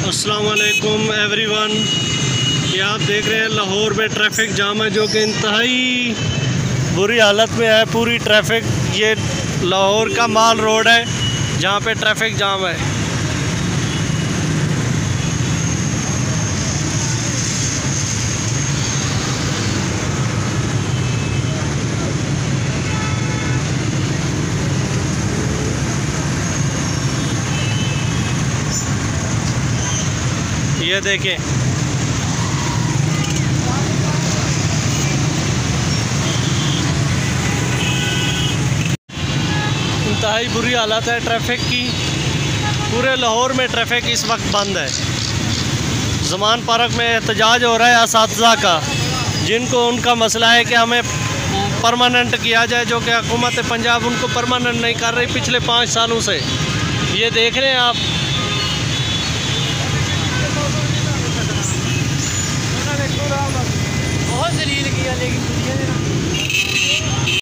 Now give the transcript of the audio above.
अस्सलाम वालेकुम एवरीवन। ये आप देख रहे हैं लाहौर में ट्रैफिक जाम है जो कि इंतहाई बुरी हालत में है पूरी ट्रैफिक। ये लाहौर का माल रोड है जहाँ पे ट्रैफिक जाम है। ये देखें, इंतहाई बुरी हालत है ट्रैफिक की। पूरे लाहौर में ट्रैफिक इस वक्त बंद है। ज़मान पार्क में एहतजाज हो रहा है असातिज़ा का, जिनको उनका मसला है कि हमें परमानेंट किया जाए, जो कि हुकूमत पंजाब उनको परमानेंट नहीं कर रही पिछले 5 सालों से। ये देख रहे हैं आप, बहुत जलील किया लेकिन